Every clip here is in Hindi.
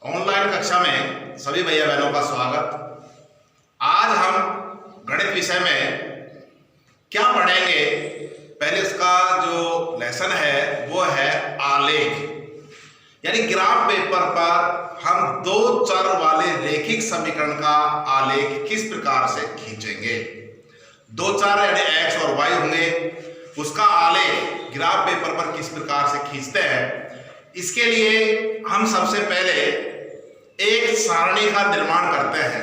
ऑनलाइन कक्षा में सभी भैया बहनों का स्वागत। आज हम गणित विषय में क्या पढ़ेंगे, पहले उसका जो लेसन है वो है आलेख, यानी ग्राफ पेपर पर हम दो चर वाले रैखिक समीकरण का आलेख किस प्रकार से खींचेंगे। दो चर यानी x और y होंगे, उसका आलेख ग्राफ पेपर पर किस प्रकार से खींचते हैं। इसके लिए हम सबसे पहले एक सारणी का निर्माण करते हैं।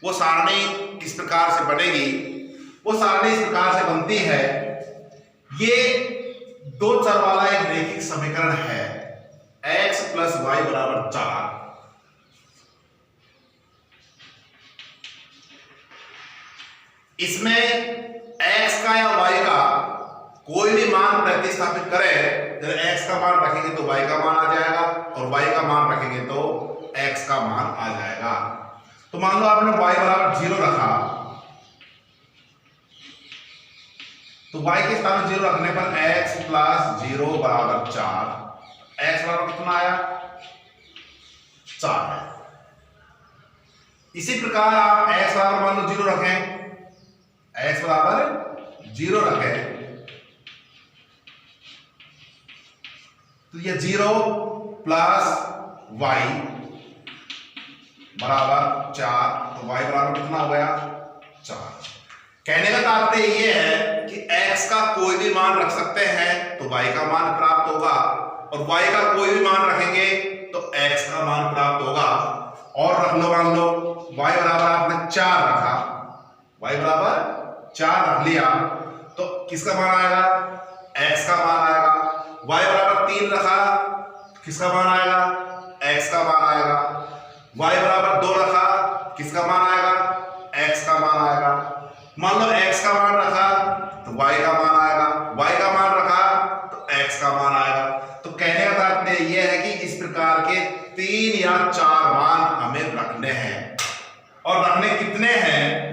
वो सारणी किस प्रकार से बनेगी, वो सारणी इस प्रकार से बनती है। ये दो चर वाला एक रैखिक समीकरण है, x प्लस वाई बराबर 4। इसमें x का या y का कोई भी मान प्रतिस्थापित करें, जब x का मान रखेंगे तो y का मान आ जाएगा और y का मान रखेंगे तो x का मान आ जाएगा। तो मान लो आपने y बराबर 0 रखा, तो y के स्थान 0 रखने पर x प्लस 0 बराबर 4। x बराबर कितना आया, 4 है। इसी प्रकार आप x बराबर मान लो 0 रखें, x बराबर 0 रखें तो ये 0 प्लस y बराबर 4, तो y बराबर कितना हो गया, 4। कहने का तात्पर्य ये है कि x का कोई भी मान रख सकते हैं तो y का मान प्राप्त होगा, और y का कोई भी मान रखेंगे तो x का मान प्राप्त होगा। और रख लो, मान लो y बराबर आपने 4 रखा, y बराबर 4 रख लिया तो किसका मान आएगा, x का मान आएगा। y बराबर 3 रखा, किसका मान आएगा, x का मान आएगा। y बराबर 2 रखा, किसका मान आएगा, x का मान आएगा। मान लो x का मान रखा तो y का मान आएगा, y का मान रखा तो x का मान आएगा। तो कहने का तात्पर्य यह है कि इस प्रकार के 3 या 4 मान हमें रखने हैं, और रखने कितने हैं,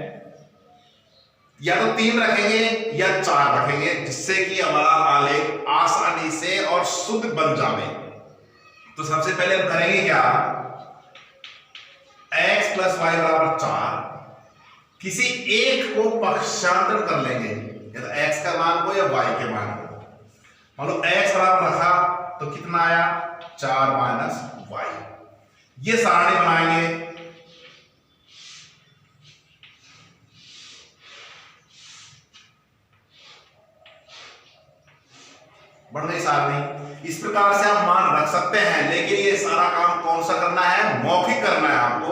या तो 3 रखेंगे या 4 रखेंगे, जिससे कि हमारा आलेख आसानी से और शुद्ध बन जाए। तो सबसे पहले हम करेंगे क्या, x प्लस वाई बराबर 4, किसी एक को पक्षांतर कर लेंगे, या तो x का मान को या y के मान को। मान लो x बराबर रखा तो कितना आया, 4 माइनस y। ये सारणी बनाएंगे। बढ़ गई सारणी। इस प्रकार से आप मान रख सकते हैं, लेकिन ये सारा काम कौन सा करना है, मौखिक करना है आपको।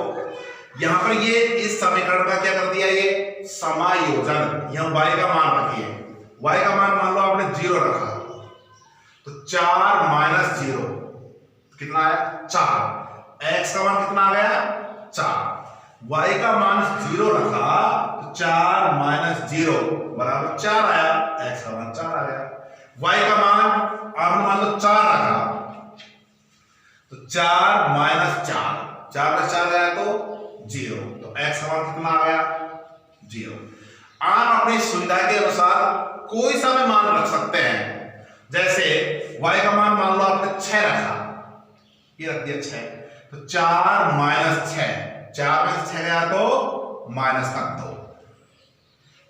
यहां पर ये इस समीकरण का क्या कर दिया, ये समायोजन। यहां y का मान रखिए, y का मान मान लो आपने 0 रखा तो 4 माइनस 0 कितना आया, 4। x का मान कितना आ गया, 4। y का मान 0 रखा तो 4 माइनस 0 बराबर 4 आया, x का मान 4 आ गया। y का मान आपने मान लो 4 रखा तो 4 माइनस 4, 4 प्लस 4 गया तो 0, तो x का मान कितना आ गया, 0। आप अपनी सुविधा के अनुसार कोई सा भी मान रख सकते हैं। जैसे y का मान मान लो आपने 6 रखा, ये रख दिया 6, तो 4 माइनस 6, 4 में 6 गया तो माइनस का 2।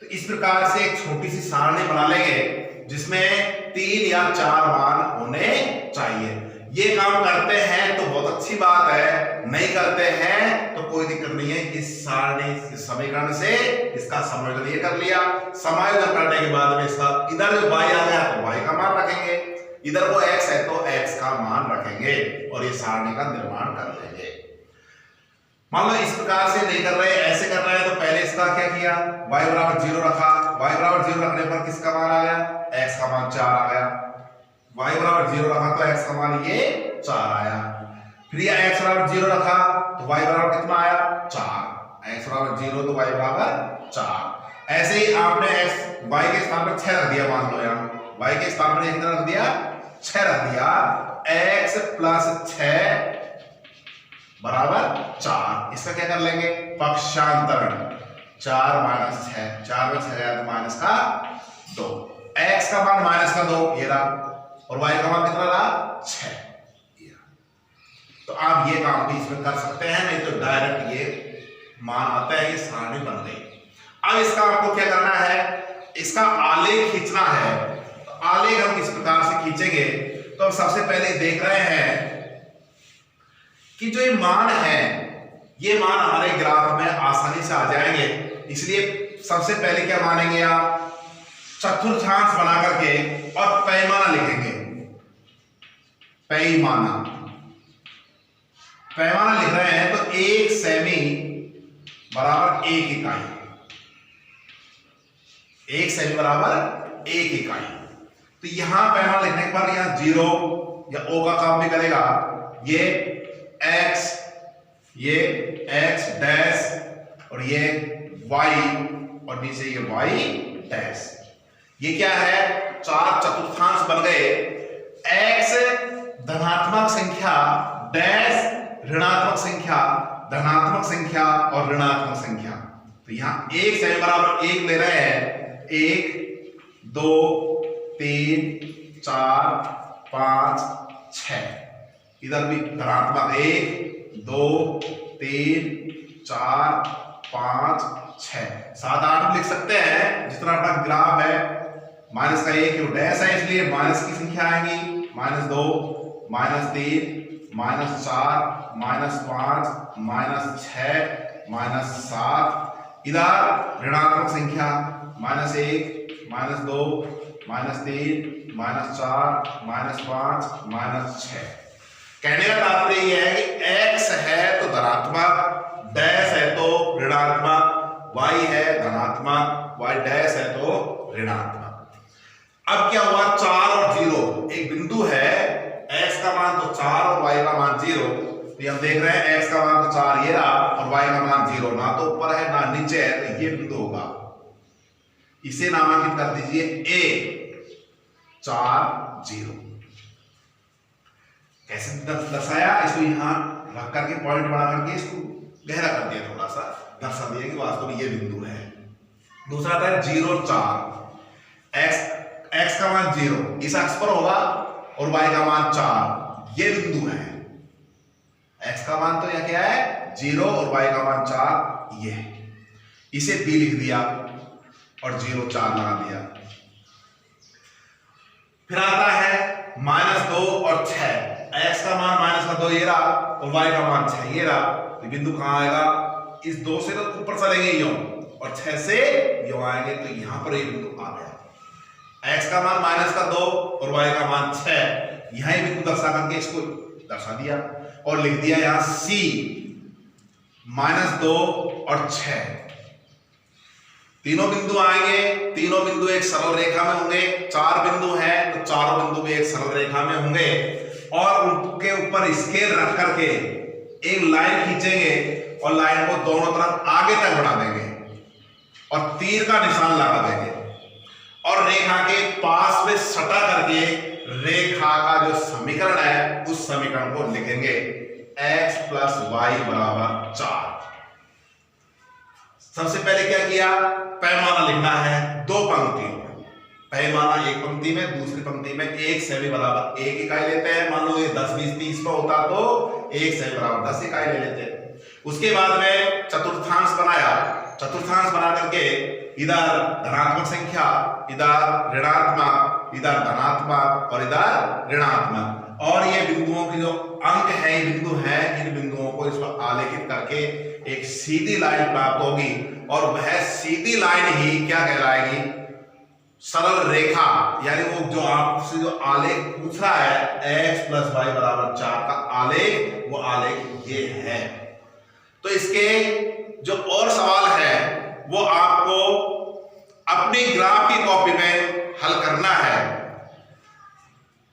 तो इस प्रकार से एक छोटी सी सारणी बना लेंगे जिसमें 3 या 4 मान होने चाहिए। ये काम करते हैं तो बहुत अच्छी बात है, नहीं करते हैं तो कोई दिक्कत नहीं है। इस सारणी इस समीकरण से इसका समायोजन ये कर लिया, समायोजन करने के बाद में इसका इधर जो y आ गया तो y का मान रखेंगे, इधर वो x है तो x का मान रखेंगे, और ये सारणी का निर्माण कर लेंगे। मान लो इस प्रकार से नहीं कर रहे, ऐसे कर रहे हैं, तो पहले इसका क्या किया, y बराबर 0 रखा, y बराबर 0 रखने पर किसका मान आ गया, x का मान 4 आ गया। y बराबर 0 रखा तो x का मान ये 4 आया। फिर ये x बराबर 0 रखा तो y बराबर कितना आया, 4। x बराबर 0 तो y बराबर 4। ऐसे ही आपने x y के स्थान पर 6 रख दिया, मान लो यहाँ y के स्थान पर कितना रख दिया, 6 रख दिया। x प्लस 6 बराबर 4। इसका क्या कर लेंगे, पक्षांतरण। 4 माइनस 6, 4 में 6 गया तो माइनस का 2, x का मान माइनस का 2 ये रहा, और y का मान कितना रहा, 6। तो आप ये काम भी इसमें कर सकते हैं, नहीं तो डायरेक्ट ये मान आता है, ये सारणी बन गई। अब इसका आपको क्या करना है, इसका आलेख खींचना है। तो आलेख हम किस प्रकार से खींचेंगे, तो हम सबसे पहले देख रहे हैं कि जो ये मान है, ये मान हमारे ग्राफ में आसानी से आ जाएंगे। इसलिए सबसे पहले क्या मानेंगे आप, चतुर्थांश बना करके और पैमाना लिखेंगे। पैमाना लिख रहे हैं तो 1 सेमी बराबर 1 इकाई, 1 सेमी बराबर 1 इकाई। तो यहां पैमाना लिखने पर यहां 0 या O का काम भी करेगा। ये x डैश और ये y और नीचे ये y डैश। ये क्या है, 4 चतुर्थांश बन गए। x धनात्मक संख्या डैश ऋणात्मक संख्या, धनात्मक संख्या और ऋणात्मक संख्या। तो यहां 1 सेमी बराबर 1 ले रहे हैं। 1 2 3 4 5 6, इधर भी धनात्मक 1 2 3 4 5 6 7 8 लिख सकते हैं, जितना अपना ग्राफ है। माइनस का 1 डैश है, इसलिए माइनस की संख्या आएंगी, -2 -3 -4 -5 -6 -7। इधर ऋणात्मक संख्या -1 -2 -3 -4 -5 -6। कहने का तात्पर्य यह है कि x है तो धनात्मक, डैश है तो ऋणात्मक, y है धनात्मक, y डैश है तो ऋणात्मक। अब क्या हुआ, 4 और 0 एक बिंदु है, x का मान तो 4 और y का मान 0। तो हम देख रहे हैं x का मान तो 4 ये रहा और y का मान 0, ना तो ऊपर है ना नीचे है, तो ये बिंदु होगा। इसे नामांकित कर दीजिए A 4 0। कैसे दर्शाया, इसको यहां रख करके पॉइंट बना करके इसको गहरा कर दिया, थोड़ा सा दर्शा दिया कि वास्तव में ये बिंदु है। दूसरा था 0 4, x का मान 0 इस अक्ष पर होगा और y का मान 4, ये बिंदु है। x का मान तो यह क्या है 0 और y का मान 4, ये है। इसे b लिख दिया और 0 4 लगा दिया। फिर आता है -2 और 6, x का मान -2 ये रहा और y का मान 6 ये रहा। तो बिंदु कहां आएगा, इस 2 से तो ऊपर चलेंगे यूं और 6 से यूं आएंगे, तो यहां पर ये बिंदु आ गया। x का मान -2 और y का मान 6, यहां बिंदु दर्शा करके इसको दर्शा दिया और लिख दिया यहां c -2 और 6। तीनों बिंदु आएंगे, तीनों बिंदु एक सरल रेखा में होंगे। 4 बिंदु हैं तो चारों बिंदु भी एक सरल रेखा में होंगे और उनके ऊपर स्केल रख करके एक लाइन खींचेंगे और लाइन को दोनों तरफ आगे तक बढ़ा देंगे और तीर का निशान लगा देंगे और रेखा के पास में सटा करके रेखा का जो समीकरण है उस समीकरण को लिखेंगे, x + y = 4। सबसे पहले क्या किया, पैमाना लिखना है 2 पंक्तियों में। पैमाना एक पंक्ति में, दूसरी पंक्ति में 1 सेमी बराबर 1 इकाई लेते हैं। मान लो ये 10 20 30 पर होता तो 1 सेमी बराबर 10 इकाई ले लेते हैं। उसके बाद में चतुर्थांश बनाया, चतुर्थांश बना करके इधर धनात्मक संख्या, इधर ऋणात्मक, इधर धनात्मक और इधर ऋणात्मक, और ये बिंदुओं के जो अंक है, ये बिंदु हैं, इन बिंदुओं को इस पर आलेखित करके एक सीधी लाइन प्राप्त होगी और वह सीधी लाइन ही क्या कहलाएगी, सरल रेखा। यानी वो जो आपसे जो आलेख पूछ रहा है x + y = 4 का आलेख, वो आलेख ये है। तो इसके जो और सवाल है वो आपको अपनी ग्राफ की कॉपी में हल करना है।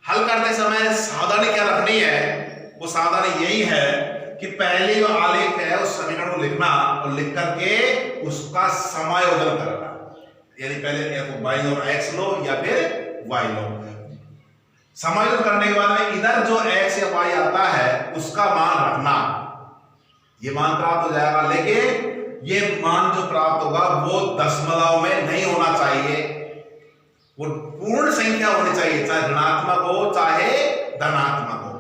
हल करते समय सावधानी क्या रखनी है, वो सावधानी यही है कि पहले जो आलेख है उस समीकरण को लिखना और लिख करके उसका समायोजन करना। यानी पहले या तो बाईं ओर x लो या फिर y लो। समायोजन करने के बाद में इधर जो x या y आता है उसका मान रखना, ये मान प्राप्त हो जाएगा। लेकिन ये मान जो प्राप्त होगा वो दशमलव में नहीं होना चाहिए, वो पूर्ण संख्या होनी चाहिए, चाहे ऋणात्मक हो चाहे धनात्मक हो।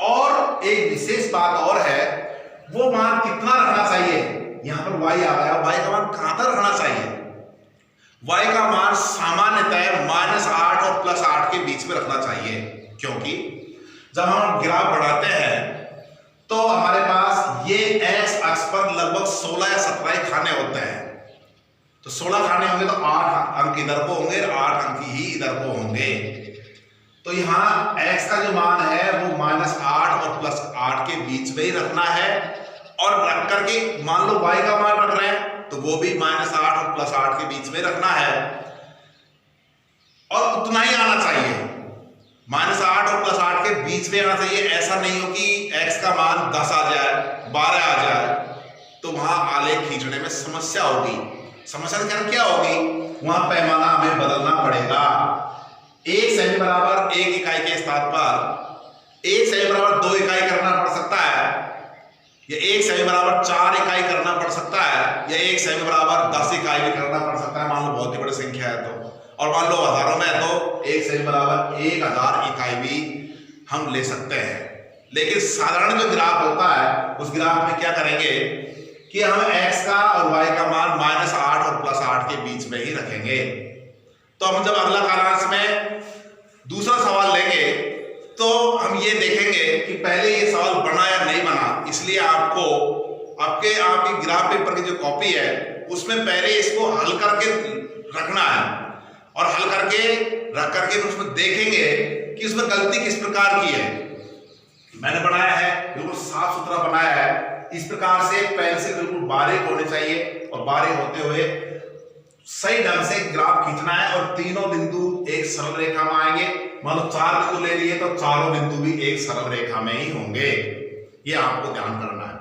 और एक विशेष बात और है, वो मान कितना रखना चाहिए। यहां पर y आ गया, y का मान कहां तक रखना चाहिए। y का मान सामान्यतः -8 और +8 के बीच में रखना चाहिए, क्योंकि जब हम ग्राफ बढ़ाते हैं तो हमारे पास ये x अक्ष पर लगभग 16 या 17 खाने होते हैं। तो 16 खाने होंगे तो 8 अंक इधर को होंगे, 8 अंक ही इधर को होंगे। तो यहाँ x का जो मान है वो -8 और +8 के बीच में ही रखना है, और रख करके मान लो y का मान रख रहे हैं तो वो भी -8 और +8 के बीच में रखना है, और उतना ही आना चाहिए, -8 और +8 के बीच में आना चाहिए। ऐसा नहीं हो कि x का मान 10 आ जाए, 12 आ जाए, तो वहां आलेख खींचने में समस्या होगी। समस्या क्या होगी, वहां पैमाना हमें बदलना पड़ेगा। 1 सेमी बराबर 1 इकाई के स्थान पर 1 सेमी बराबर 2 इकाई करना पड़ सकता है, या 1 सेमी बराबर 4 इकाई करना पड़ सकता है, या 1 सेमी बराबर 10 इकाई भी करना पड़ सकता है। मान लो बहुत ही बड़ी संख्या है तो, और मान लो हजारों में है तो 1 सेमी बराबर 1000 इकाई भी हम ले सकते हैं। लेकिन साधारण जो ग्राफ होता है उस ग्राफ में क्या करेंगे कि हम x का और y का मान -8 और +8 के बीच में ही रखेंगे। तो हम जब अगला कालांश में दूसरा सवाल लेंगे तो हम ये देखेंगे कि पहले ये सवाल बना या नहीं बना। इसलिए आपको आपकी ग्राफ पेपर की जो कॉपी है उसमें पहले इसको हल करके रखना है, और हल करके रख करके उसमें देखेंगे कि उसमें गलती किस प्रकार की है। मैंने बनाया है, बिल्कुल साफ सुथरा बनाया है। इस प्रकार से पेंसिल बिल्कुल बारीक होनी चाहिए, और बारीक होते हुए सही ढंग से ग्राफ खींचना है, और तीनों बिंदु एक सरल रेखा में आएंगे। मान लो 4 बिंदु ले लिए तो चारों बिंदु भी एक सरल रेखा में ही होंगे। ये आपको ध्यान करना है।